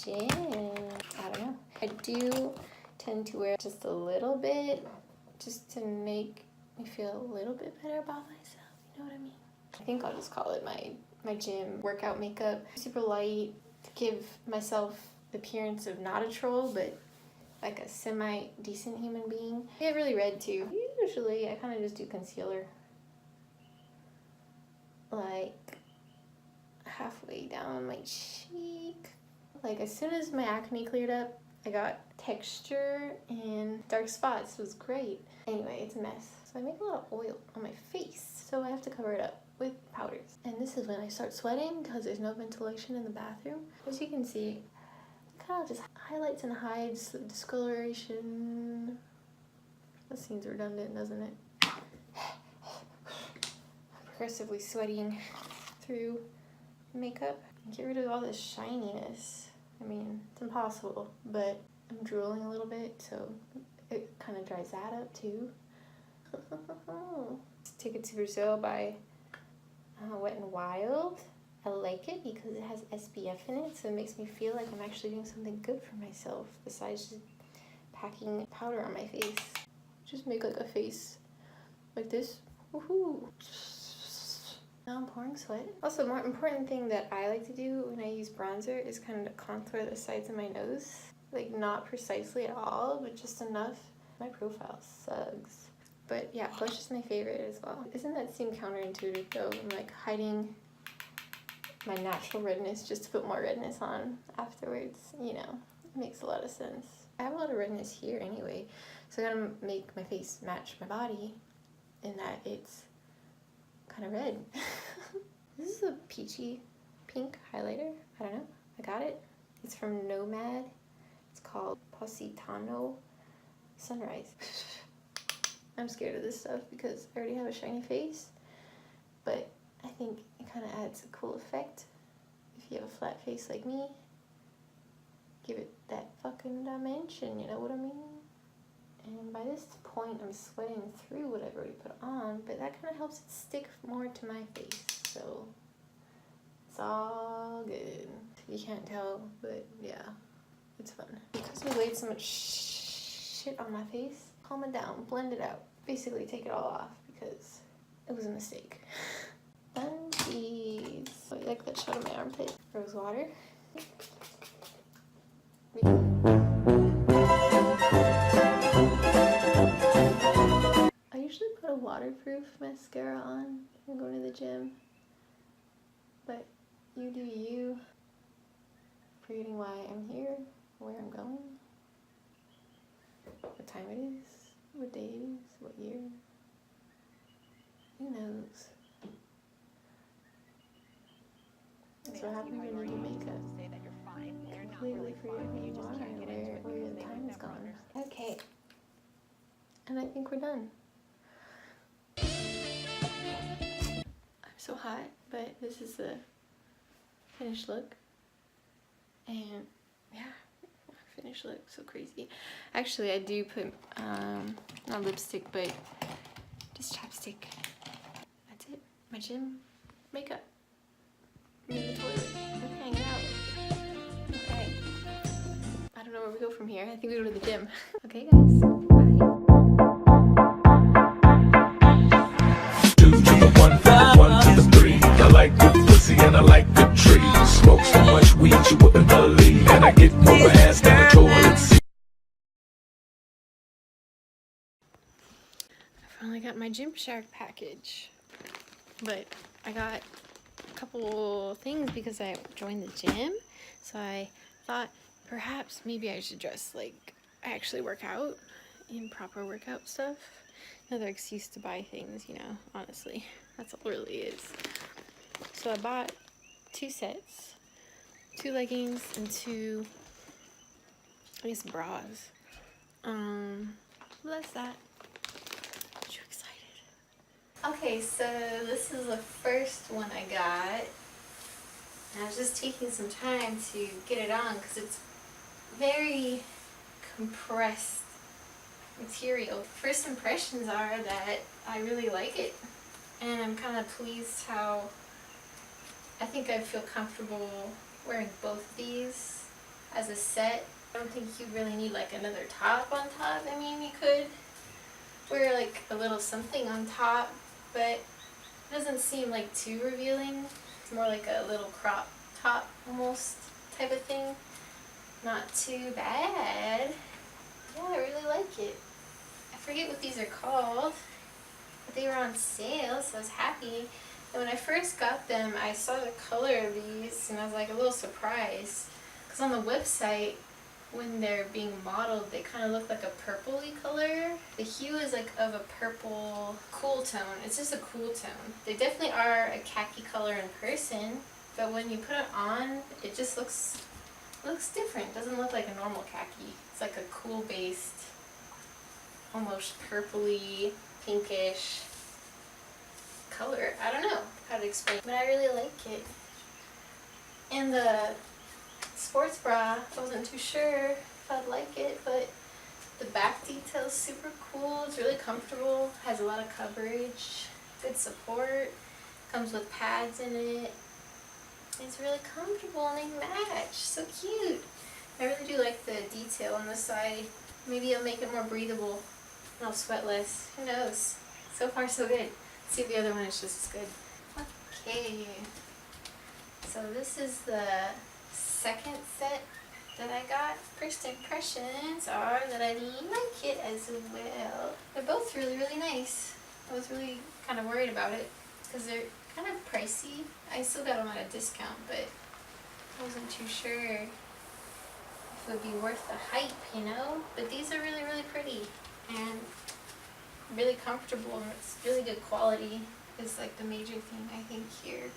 gym. I don't know. I do tend to wear just a little bit just to make me feel a little bit better about myself. You know what I mean? I think I'll just call it my gym workout makeup. Super light to give myself the appearance of not a troll, but like a semi-decent human being. I get really red too. Usually I kind of just do concealer. Like halfway down my cheek. Like as soon as my acne cleared up, I got texture and dark spots. It was great. Anyway, it's a mess. So I make a lot of oil on my face, so I have to cover it up with powders. And this is when I start sweating because there's no ventilation in the bathroom. As you can see, it kind of just highlights and hides the discoloration. That seems redundant, doesn't it? Progressively sweating through makeup. Get rid of all this shininess. I mean, it's impossible, but I'm drooling a little bit, so it kind of dries that up too. Take It to Brazil by Wet n Wild. I like it because it has SPF in it, so it makes me feel like I'm actually doing something good for myself besides just packing powder on my face. Just make like a face like this. Woohoo! Now I'm pouring sweat. Also, more important thing that I like to do when I use bronzer is kind of contour the sides of my nose. Like not precisely at all, but just enough. My profile sucks. But yeah, blush is my favorite as well. Doesn't that seem counterintuitive though? I'm like hiding my natural redness just to put more redness on afterwards. You know, it makes a lot of sense. I have a lot of redness here anyway, so I gotta make my face match my body in that it's kind of red. This is a peachy pink highlighter. I don't know. I got it. It's from Nomad. It's called Positano Sunrise. I'm scared of this stuff because I already have a shiny face, but I think it kind of adds a cool effect. If you have a flat face like me, give it that fucking dimension, you know what I mean? And by this point, I'm sweating through what I've already put on, but that kind of helps it stick more to my face, so it's all good. You can't tell, but yeah, it's fun. Because we laid so much shit on my face, calm it down, blend it out. Basically take it all off because it was a mistake. Bunchies. Oh, you like that shot of my armpit? Rose water. I usually put a waterproof mascara on when going to the gym, but you do you. Forgetting why I'm here, where I'm going, what time it is, what day it is, what year. Who knows? That's what happens when you do makeup. Completely forget who you are and where the time is gone. Okay. And I think we're done. I'm so hot, but this is the finished look. And yeah, finished look, so crazy. Actually, I do put, not lipstick, but just chapstick. That's it. My gym makeup. I'm in the toilet. I'm hanging out. Okay. I don't know where we go from here. I think we go to the gym. Okay, guys. Bye. 2 to the 1, 1 to the 3. I like good pussy and I like good trees. Smoke so much weed you wouldn't believe, and I get more ass than a toilet seat. I finally got my gymshark package, but I got a couple things because I joined the gym, so I thought perhaps maybe I should dress like I actually work out in proper workout stuff. Another excuse to buy things, you know, honestly. That's all it really is. So I bought 2 sets, 2 leggings and 2, I guess, bras. That's that. Too excited. Okay, so this is the first one I got. And I was just taking some time to get it on because it's very compressed material. First impressions are that I really like it, and I'm kind of pleased how I think I feel comfortable wearing both of these as a set. I don't think you really need like another top on top. I mean, you could wear like a little something on top, but it doesn't seem like too revealing. It's more like a little crop top almost type of thing. Not too bad. Yeah, I really like it. I forget what these are called, but they were on sale, so I was happy. And when I first got them, I saw the color of these and I was like a little surprised. Because on the website, when they're being modeled, they kind of look like a purpley color. The hue is like of a purple cool tone. It's just a cool tone. They definitely are a khaki color in person, but when you put it on, it just looks different. It doesn't look like a normal khaki. It's like a cool based, almost purpley, pinkish color. I don't know how to explain, but I really like it. And the sports bra, I wasn't too sure if I'd like it, but the back detail is super cool. It's really comfortable, has a lot of coverage, good support, comes with pads in it. It's really comfortable and they match. So cute. I really do like the detail on the side. Maybe it'll make it more breathable and I'll sweat less. Who knows? So far so good. Let's see if the other one is just as good. Okay. So this is the second set that I got. First impressions are that I like it as well. They're both really, really nice. I was really kind of worried about it because they're kind of pricey. I still got them at a discount, but I wasn't too sure if it would be worth the hype, you know? But these are really, really pretty and really comfortable, and it's really good quality is like the major thing I think here.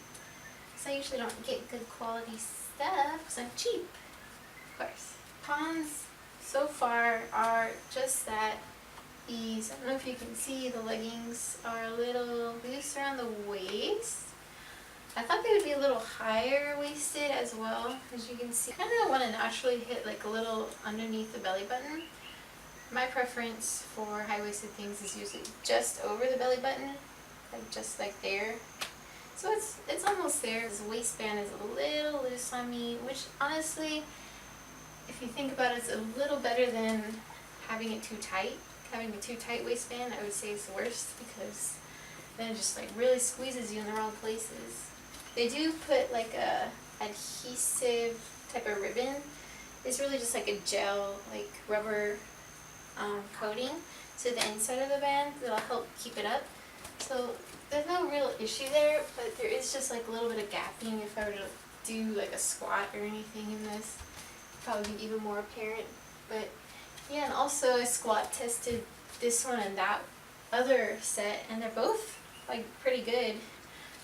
So I usually don't get good quality stuff because I'm cheap, of course. Cons so far are just that these, I don't know if you can see, the leggings are a little loose around the waist. I thought they would be a little higher waisted as well, as you can see. I kind of want to naturally hit like a little underneath the belly button. My preference for high-waisted things is usually just over the belly button, like just like there. So it's almost there. This waistband is a little loose on me, which honestly, if you think about it, it's a little better than having it too tight. Having a too tight waistband, I would say is the worst because then it just like really squeezes you in the wrong places. They do put like a adhesive type of ribbon. It's really just like a gel, like rubber coating to the inside of the band that'll help keep it up. So there's no real issue there, but there is just like a little bit of gapping if I were to do like a squat or anything in this. Probably be even more apparent. But yeah, and also I squat tested this one and that other set, and they're both like pretty good.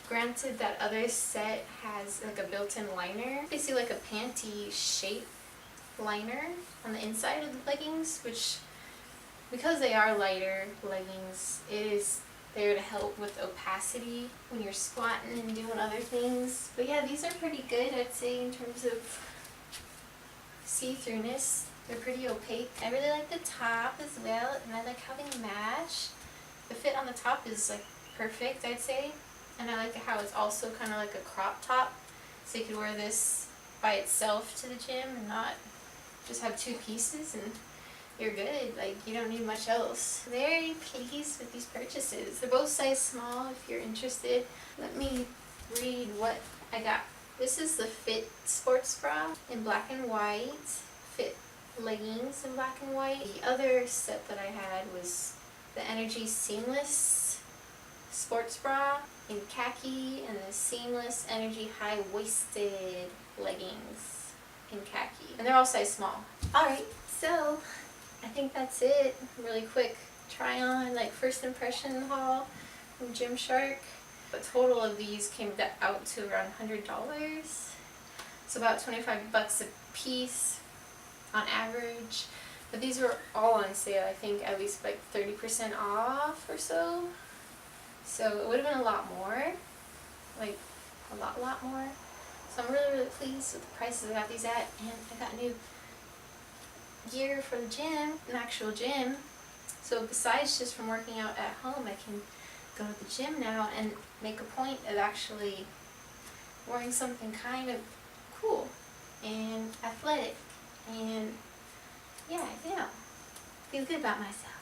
Granted, that other set has like a built-in liner, basically like a panty shape liner on the inside of the leggings, which because they are lighter leggings, it is there to help with opacity when you're squatting and doing other things. But yeah, these are pretty good, I'd say, in terms of see-throughness. They're pretty opaque. I really like the top as well, and I like how they match. The fit on the top is like perfect, I'd say. And I like how it's also kind of like a crop top, so you could wear this by itself to the gym and not just have two pieces and you're good. Like, you don't need much else. Very pleased with these purchases. They're both size small if you're interested. Let me read what I got. This is the Fit sports bra in black and white. Fit leggings in black and white. The other set that I had was the Energy Seamless sports bra in khaki, and the Seamless Energy high-waisted leggings in khaki. And they're all size small. Alright, so I think that's it. Really quick try on, like first impression haul from Gymshark. The total of these came out to around $100. So about 25 bucks a piece on average. But these were all on sale, I think at least like 30% off or so. So it would have been a lot more, like a lot more. So I'm really, really pleased with the prices I got these at, and I got new gear for the gym, an actual gym. So besides just from working out at home, I can go to the gym now and make a point of actually wearing something kind of cool and athletic And yeah, feel good about myself.